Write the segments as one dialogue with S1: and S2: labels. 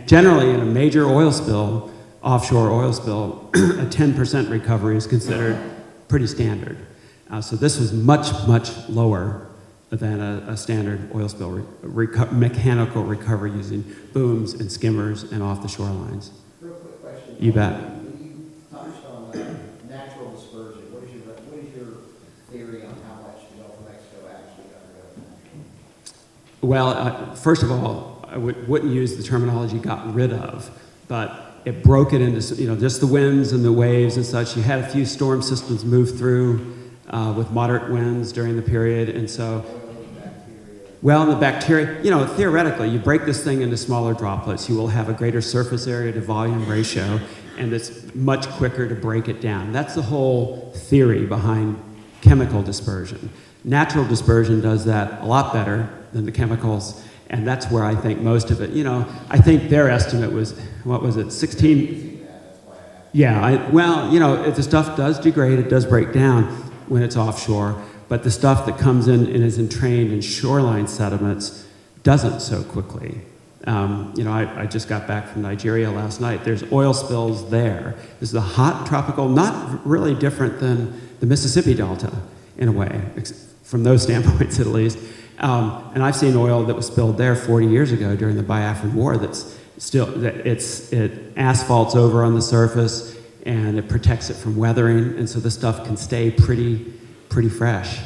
S1: generally in a major oil spill, offshore oil spill, a 10% recovery is considered pretty standard. So this was much, much lower than a standard oil spill mechanical recovery using booms and skimmers and off the shorelines.
S2: Real quick question.
S1: You bet.
S2: You touched on natural dispersion. What is your theory on how much the Gulf of Mexico actually undergoes?
S1: Well, first of all, I wouldn't use the terminology got rid of, but it broke it into, just the winds and the waves and such. You had a few storm systems move through with moderate winds during the period, and so, well, the bacteria, theoretically, you break this thing into smaller droplets, you will have a greater surface area to volume ratio, and it's much quicker to break it down. That's the whole theory behind chemical dispersion. Natural dispersion does that a lot better than the chemicals, and that's where I think most of it, I think their estimate was, what was it, 16? Yeah, if the stuff does degrade, it does break down when it's offshore, but the stuff that comes in and is entrained in shoreline sediments doesn't so quickly. I just got back from Nigeria last night. There's oil spills there. This is a hot tropical, not really different than the Mississippi Delta in a way, from those standpoints at least. And I've seen oil that was spilled there 40 years ago during the Biafran War that's still, it asphalts over on the surface and it protects it from weathering, and so the stuff can stay pretty fresh.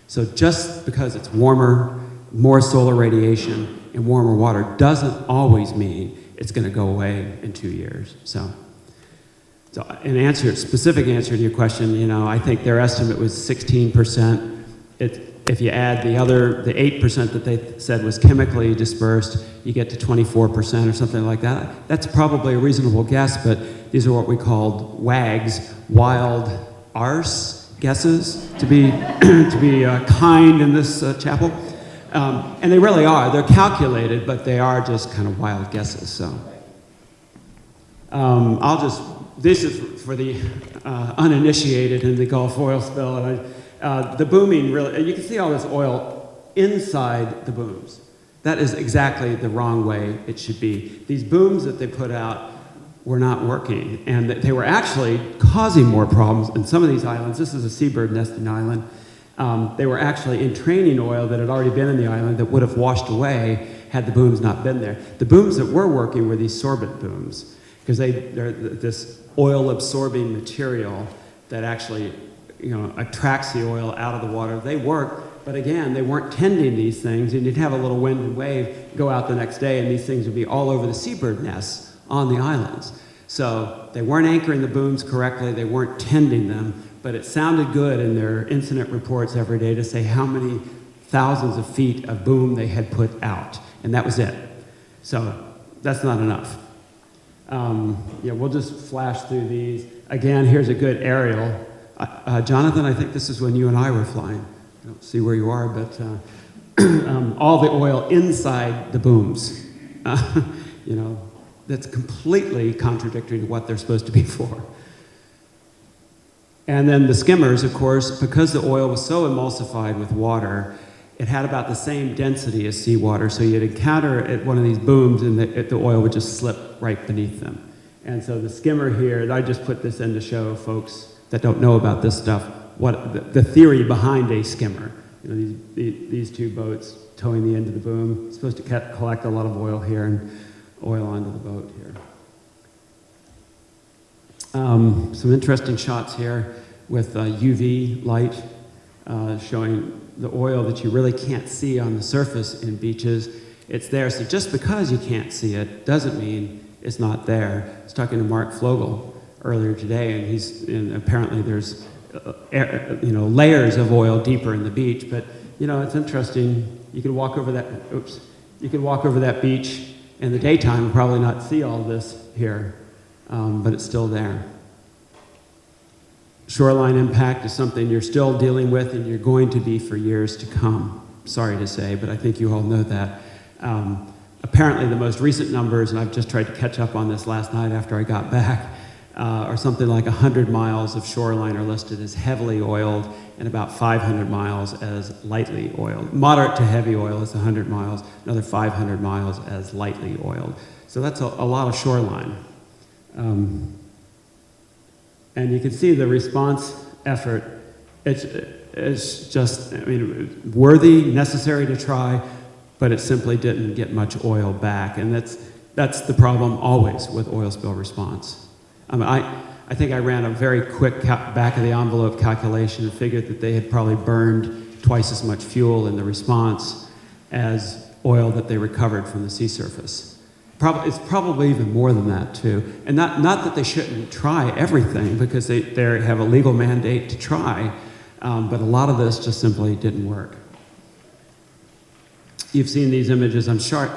S1: So just because it's warmer, more solar radiation, and warmer water doesn't always mean it's going to go away in 2 years. So an specific answer to your question, I think their estimate was 16%. If you add the 8% that they said was chemically dispersed, you get to 24% or something like that. That's probably a reasonable guess, but these are what we called WAGs, wild arse guesses, to be kind in this chapel. And they really are. They're calculated, but they are just kind of wild guesses. So this is for the uninitiated in the Gulf oil spill. And the booming really, you can see all this oil inside the booms. That is exactly the wrong way it should be. These booms that they put out were not working, and they were actually causing more problems in some of these islands. This is a seabird nesting island. They were actually entraining oil that had already been in the island that would have washed away had the booms not been there. The booms that were working were these sorbent booms, because they're this oil-absorbing material that actually attracts the oil out of the water. They work, but again, they weren't tending these things, and you'd have a little wind and wave go out the next day, and these things would be all over the seabird nests on the islands. So they weren't anchoring the booms correctly, they weren't tending them, but it sounded good in their incident reports every day to say how many thousands of feet of boom they had put out, and that was it. So that's not enough. We'll just flash through these. Again, here's a good aerial. Jonathan, I think this is when you and I were flying. I don't see where you are, but all the oil inside the booms. That's completely contradictory to what they're supposed to be for. And then the skimmers, of course, because the oil was so emulsified with water, it had about the same density as seawater, so you'd encounter at one of these booms and the oil would just slip right beneath them. And so the skimmer here, I just put this in to show folks that don't know about this stuff, what the theory behind a skimmer. These two boats towing the end of the boom, it's supposed to collect a lot of oil here and oil onto the boat here. Some interesting shots here with UV light showing the oil that you really can't see on the surface in beaches. It's there, so just because you can't see it doesn't mean it's not there. I was talking to Mark Flogel earlier today, and apparently there's layers of oil deeper in the beach, but it's interesting. You could walk over that beach in the daytime and probably not see all this here, but it's still there. Shoreline impact is something you're still dealing with and you're going to be for years to come. Sorry to say, but I think you all know that. Apparently the most recent numbers, and I've just tried to catch up on this last night after I got back, or something like 100 miles of shoreline are listed as heavily oiled, and about 500 miles as lightly oiled. Moderate to heavy oil is 100 miles, another 500 miles as lightly oiled. So that's a lot of shoreline. And you can see the response effort. It's just, I mean, worthy, necessary to try, but it simply didn't get much oil back. And that's the problem always with oil spill response. I think I ran a very quick back of the envelope calculation and figured that they had probably burned twice as much fuel in the response as oil that they recovered from the sea surface. It's probably even more than that too. And not that they shouldn't try everything, because they have a legal mandate to try, but a lot of this just simply didn't work. You've seen these images. I'm sorry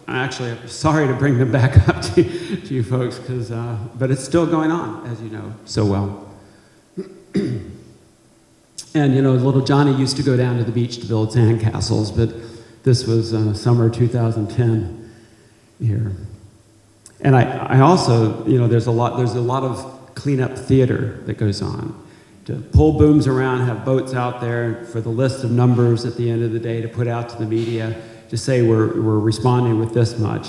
S1: to bring them back up to you folks, but it's still going on, as you know so well. And you know, little Johnny used to go down to the beach to build sandcastles, but this was summer 2010 here. And I also, you know, there's a lot of cleanup theater that goes on. To pull booms around, have boats out there for the list of numbers at the end of the day to put out to the media, to say we're responding with this much.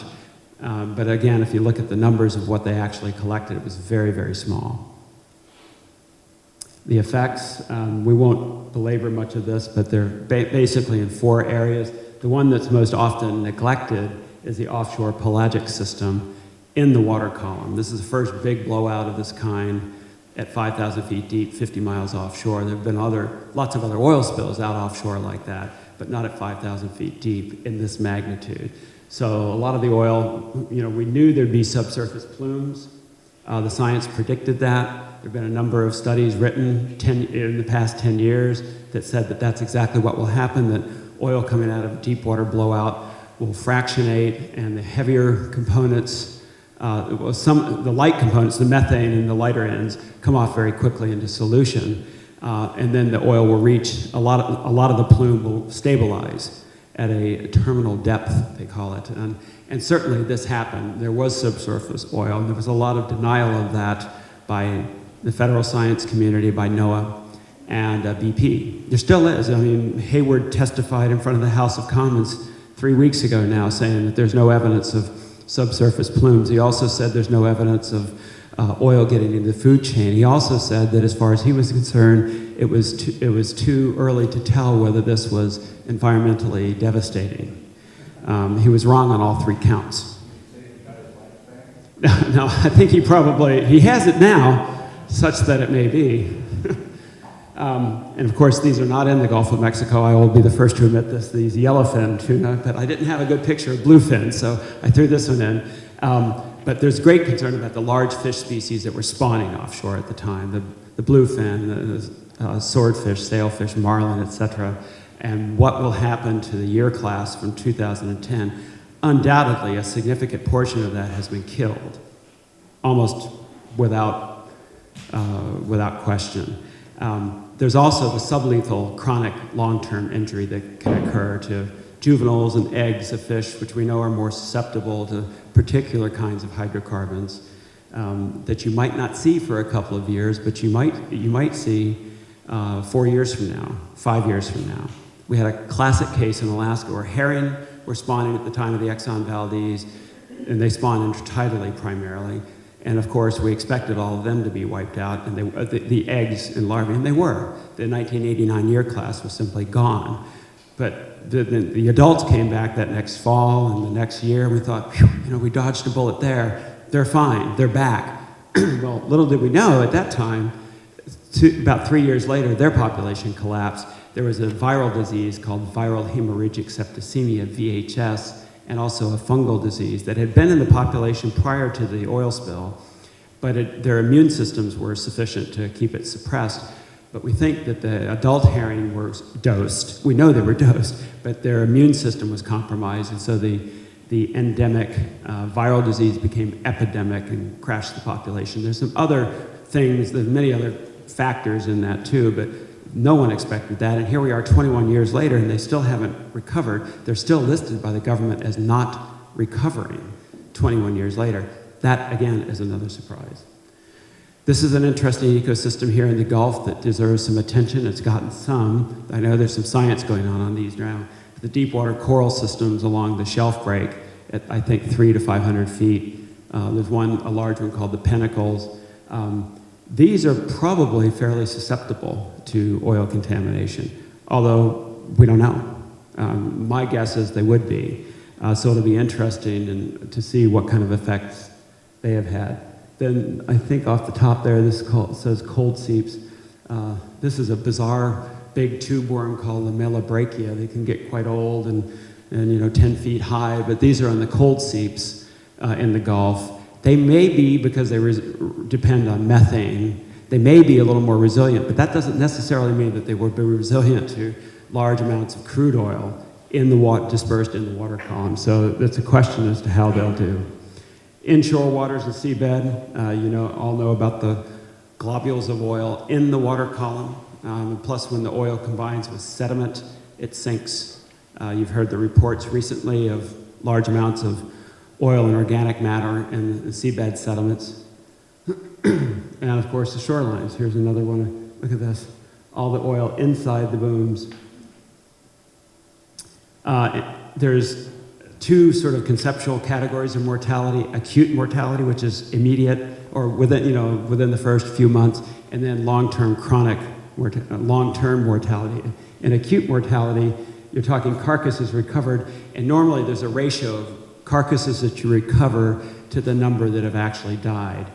S1: But again, if you look at the numbers of what they actually collected, it was very, very small. The effects, we won't belabor much of this, but they're basically in 4 areas. The one that's most often neglected is the offshore pelagic system in the water column. This is the first big blowout of this kind at 5,000 feet deep, 50 miles offshore. There have been lots of other oil spills out offshore like that, but not at 5,000 feet deep in this magnitude. So a lot of the oil, you know, we knew there'd be subsurface plumes. The science predicted that. There have been a number of studies written in the past 10 years that said that that's exactly what will happen, that oil coming out of a deep water blowout will fractionate, and the heavier components, the light components, the methane and the lighter ends, come off very quickly into solution. And then the oil will reach, a lot of the plume will stabilize at a terminal depth, they call it. And certainly this happened. There was subsurface oil, and there was a lot of denial of that by the federal science community, by NOAA, and BP. There still is. I mean, Hayward testified in front of the House of Commons 3 weeks ago now, saying that there's no evidence of subsurface plumes. He also said there's no evidence of oil getting into the food chain. He also said that as far as he was concerned, it was too early to tell whether this was environmentally devastating. He was wrong on all 3 counts. No, I think he has it now, such that it may be. And of course, these are not in the Gulf of Mexico. I will be the first to admit this, these yellowfin tuna, but I didn't have a good picture of bluefin, so I threw this one in. But there's great concern about the large fish species that were spawning offshore at the time, the bluefin, the swordfish, sailfish, marlin, etc. And what will happen to the year class from 2010? Undoubtedly, a significant portion of that has been killed, almost without question. There's also the sublethal chronic long-term injury that can occur to juveniles and eggs of fish, which we know are more susceptible to particular kinds of hydrocarbons that you might not see for a couple of years, but you might see 4 years from now, 5 years from now. We had a classic case in Alaska where herring were spawning at the time of the Exxon Valdez, and they spawn intertidally primarily. And of course, we expected all of them to be wiped out, and the eggs and larvae, and they were. The 1989 year class was simply gone. But the adults came back that next fall and the next year, and we thought, phew, you know, we dodged a bullet there. They're fine, they're back. Well, little did we know at that time, about 3 years later, their population collapsed. There was a viral disease called viral hemorrhagic septicemia, VHS, and also a fungal disease that had been in the population prior to the oil spill, but their immune systems were sufficient to keep it suppressed. But we think that the adult herring were dosed. We know they were dosed, but their immune system was compromised, and so the endemic viral disease became epidemic and crashed the population. There's some other things, there's many other factors in that too, but no one expected that, and here we are 21 years later, and they still haven't recovered. They're still listed by the government as not recovering 21 years later. That, again, is another surprise. This is an interesting ecosystem here in the Gulf that deserves some attention. It's gotten some. I know there's some science going on these now. The deep water coral systems along the shelf break at, I think, 300 to 500 feet. There's a large one called the Pinnacles. These are probably fairly susceptible to oil contamination, although we don't know. My guess is they would be. So it'll be interesting to see what kind of effects they have had. Then I think off the top there, this says cold seeps. This is a bizarre big tube worm called the Melobrachia. They can get quite old and 10 feet high, but these are on the cold seeps in the Gulf. They may be, because they depend on methane, they may be a little more resilient, but that doesn't necessarily mean that they would be resilient to large amounts of crude oil dispersed in the water column. So that's a question as to how they'll do. Inshore waters and seabed, all know about the globules of oil in the water column. Plus, when the oil combines with sediment, it sinks. You've heard the reports recently of large amounts of oil and organic matter in the seabed sediments. And of course, the shorelines. Here's another one. Look at this. All the oil inside the booms. There's two sort of conceptual categories of mortality: acute mortality, which is immediate or within the first few months, and then long-term long-term mortality. In acute mortality, you're talking carcasses recovered, and normally there's a ratio of carcasses that you recover to the number that have actually died.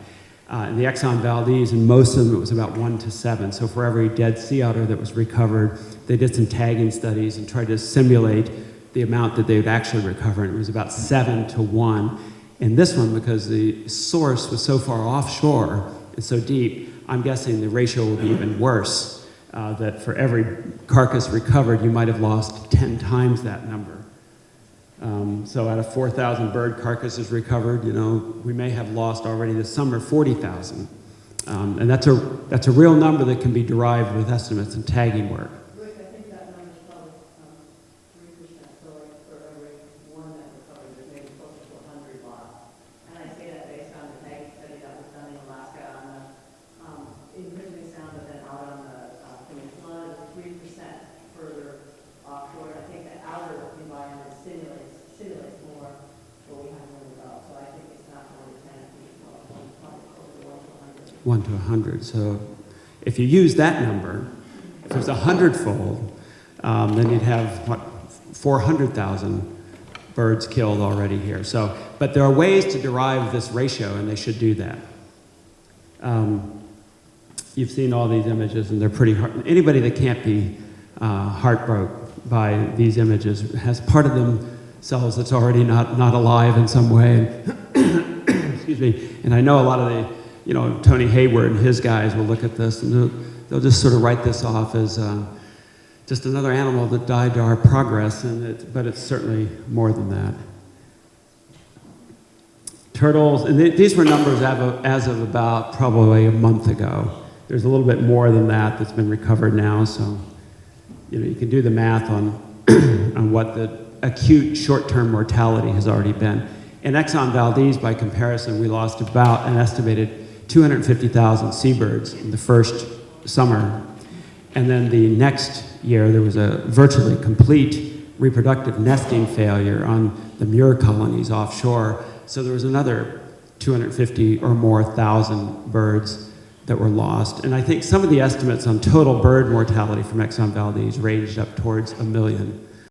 S1: In the Exxon Valdez, and most of them, it was about 1 to 7. So for every dead sea otter that was recovered, they did some tagging studies and tried to simulate the amount that they would actually recover, and it was about 7 to 1. In this one, because the source was so far offshore and so deep, I'm guessing the ratio will be even worse, that for every carcass recovered, you might have lost 10 times that number. So out of 4,000 bird carcasses recovered, we may have lost already this summer 40,000. And that's a real number that can be derived with estimates and tagging work.
S3: Rick, I think that number is probably 3%, so like for every one that recovered, there's maybe closer to 100 lost. And I say that based on the tagging study that was done in Alaska in Grizzly Sound, and then out on the peninsula, it was 3% further offshore. And I think the outer environment stimulates more what we have learned about. So I think it's not 1 to 10, I think it's probably closer to 1 to 100.
S1: 1 to 100. So if you use that number, if it was 100-fold, then you'd have, 400,000 birds killed already here. So, but there are ways to derive this ratio, and they should do that. You've seen all these images, and they're pretty hard. Anybody that can't be heartbroken by these images has part of themselves that's already not alive in some way. Excuse me. And I know a lot of the, Tony Hayward and his guys will look at this, and they'll just sort of write this off as just another animal that died to our progress, but it's certainly more than that. Turtles, and these were numbers as of about probably a month ago. There's a little bit more than that that's been recovered now, so you can do the math on on what the acute short-term mortality has already been. In Exxon Valdez, by comparison, we lost about an estimated 250,000 seabirds in the first summer. And then the next year, there was a virtually complete reproductive nesting failure on the Muir colonies offshore. So there was another 250 or more thousand birds that were lost. And I think some of the estimates on total bird mortality from Exxon Valdez ranged up towards 1 million.